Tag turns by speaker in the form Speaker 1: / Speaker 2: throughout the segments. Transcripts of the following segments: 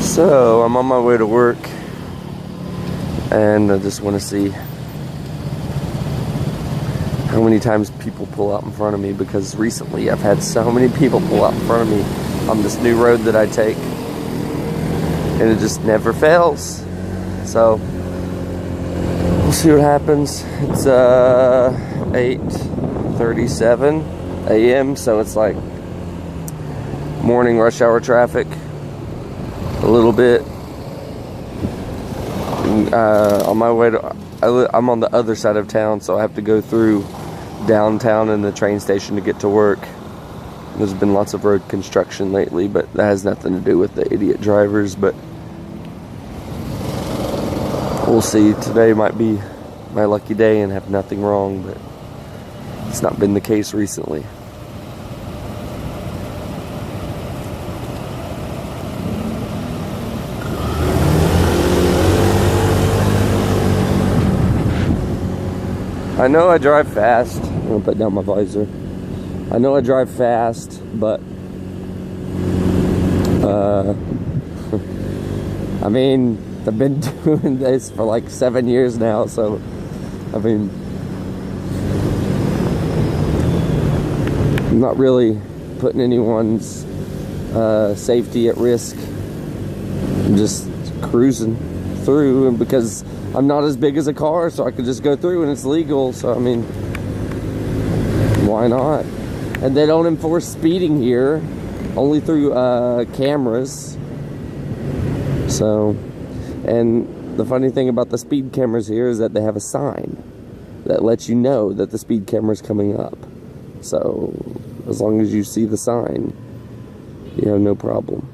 Speaker 1: So I'm on my way to work, and I just want to see how many times people pull out in front of me, because recently I've had so many people pull out in front of me on this new road that I take, and it just never fails. So we'll see what happens. It's 8:37 a.m. so it's like morning rush hour traffic a little bit. On my way to, I'm on the other side of town, so I have to go through downtown and the train station to get to work. There's been lots of road construction lately, but that has nothing to do with the idiot drivers. But we'll see. Today might be my lucky day and have nothing wrong, but it's not been the case recently. I know I drive fast. I'm gonna put down my visor. I know I drive fast, but I mean, I've been doing this for like 7 years now, so I mean, I'm not really putting anyone's safety at risk. I'm just cruising through, and because I'm not as big as a car, so I could just go through and it's legal. So I mean, why not? And they don't enforce speeding here, only through cameras. So, and the funny thing about the speed cameras here is that they have a sign that lets you know that the speed camera's coming up. So as long as you see the sign, you have no problem.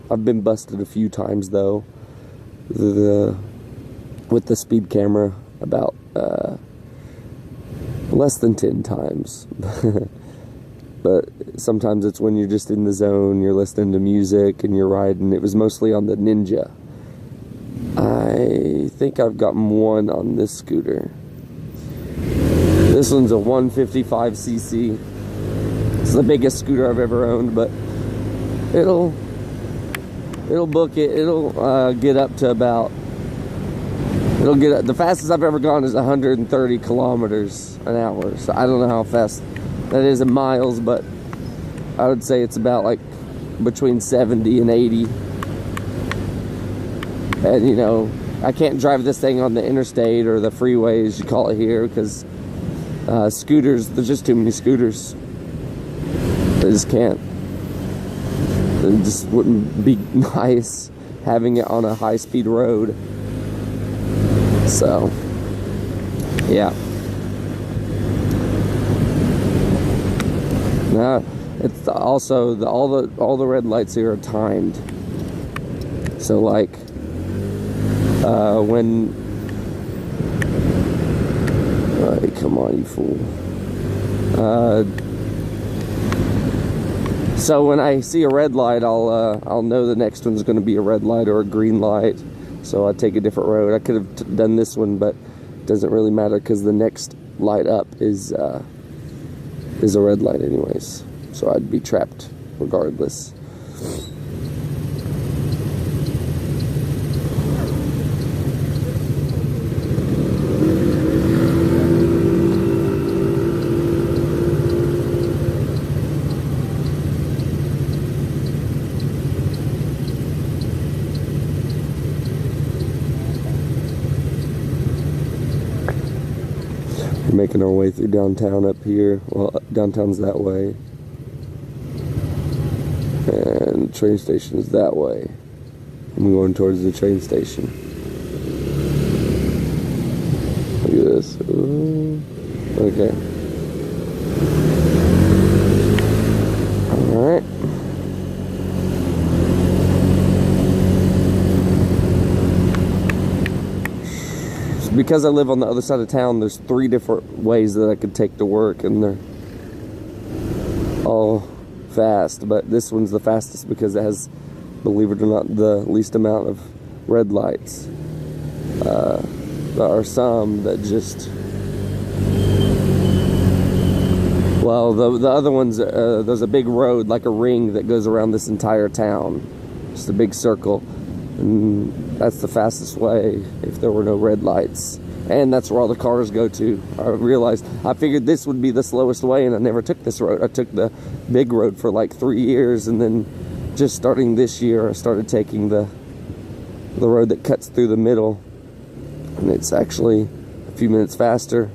Speaker 1: I've been busted a few times though, with the speed camera, about less than 10 times. But sometimes it's when you're just in the zone, you're listening to music and you're riding. It was mostly on the Ninja. I think I've gotten one on this scooter. This one's a 155cc. It's the biggest scooter I've ever owned, but it'll book it. It'll get up to about, the fastest I've ever gone is 130 kilometers an hour. So I don't know how fast that is in miles, but I would say it's about like between 70 and 80. And you know, I can't drive this thing on the interstate or the freeway, as you call it here, because scooters, there's just too many scooters. They just can't. It just wouldn't be nice having it on a high-speed road. So, yeah. Now, it's also all the red lights here are timed. So like when come on, you fool. So when I see a red light, I'll know the next one's going to be a red light or a green light. So I take a different road. I could have done this one, but it doesn't really matter because the next light up is a red light anyways. So I'd be trapped regardless. We're making our way through downtown up here. Well, downtown's that way. And the train station is that way. I'm going towards the train station. Look at this. Ooh. Okay. Alright. Because I live on the other side of town, there's 3 different ways that I could take to work, and they're all fast, but this one's the fastest because it has, believe it or not, the least amount of red lights. There are some that just, Well, the other ones, there's a big road, like a ring that goes around this entire town. Just a big circle. And that's the fastest way if there were no red lights. And that's where all the cars go to. I figured this would be the slowest way, and I never took this road. I took the big road for like 3 years, and then just starting this year, I started taking the road that cuts through the middle. And it's actually a few minutes faster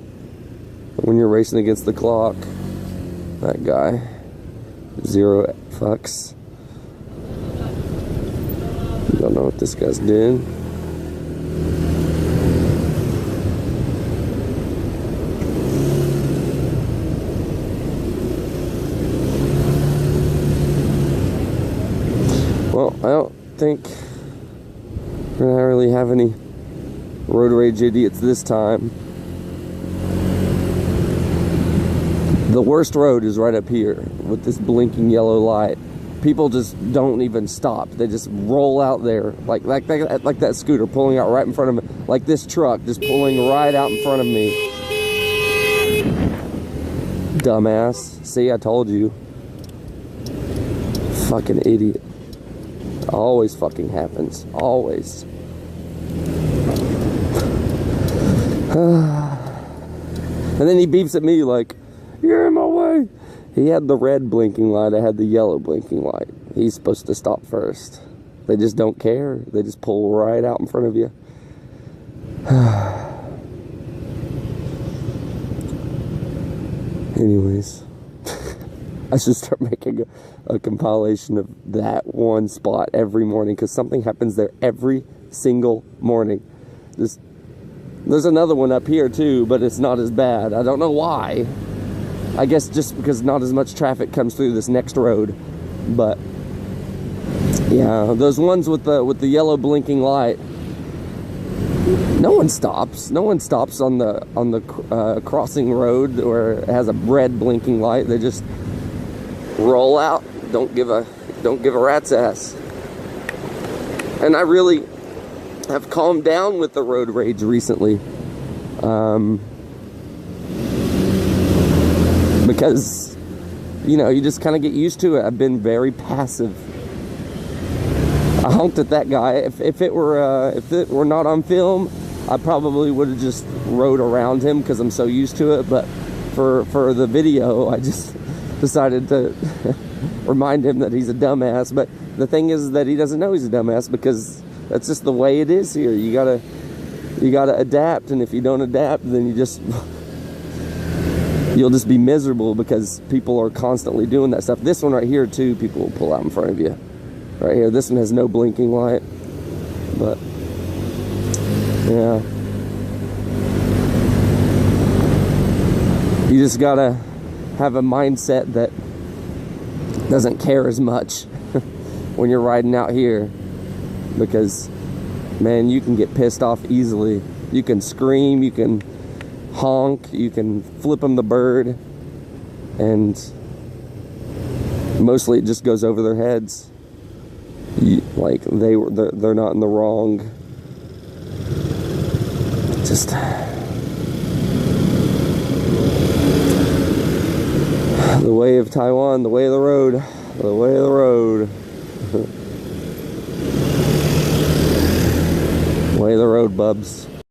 Speaker 1: when you're racing against the clock. That guy, 0 fucks. Don't know what this guy's doing. Well, I don't think we're gonna really have any road rage idiots this time. The worst road is right up here with this blinking yellow light. People just don't even stop. They just roll out there like that scooter pulling out right in front of me, like this truck just pulling right out in front of me. Dumbass. See, I told you. Fucking idiot. Always fucking happens. Always. And then he beeps at me like, "You're in my way." He had the red blinking light, I had the yellow blinking light. He's supposed to stop first. They just don't care. They just pull right out in front of you. Anyways, I should start making a compilation of that one spot every morning, because something happens there every single morning. There's another one up here too, but it's not as bad. I don't know why. I guess just because not as much traffic comes through this next road. But yeah, those ones with the yellow blinking light, no one stops. No one stops on the crossing road where it has a red blinking light. They just roll out. Don't give a rat's ass. And I really have calmed down with the road rage recently. Because, you know, you just kind of get used to it. I've been very passive. I honked at that guy. If it were not on film, I probably would have just rode around him because I'm so used to it. But for the video, I just decided to remind him that he's a dumbass. But the thing is that he doesn't know he's a dumbass, because that's just the way it is here. You gotta adapt, and if you don't adapt, then you'll just be miserable, because people are constantly doing that stuff. This one right here too, people will pull out in front of you. Right here, this one has no blinking light. But yeah, you just gotta have a mindset that doesn't care as much when you're riding out here, because man, you can get pissed off easily. You can scream, you can honk, you can flip them the bird, and mostly it just goes over their heads. Like they're not in the wrong. Just the way of Taiwan, the way of the road, the way of the road. Way of the road, bubs.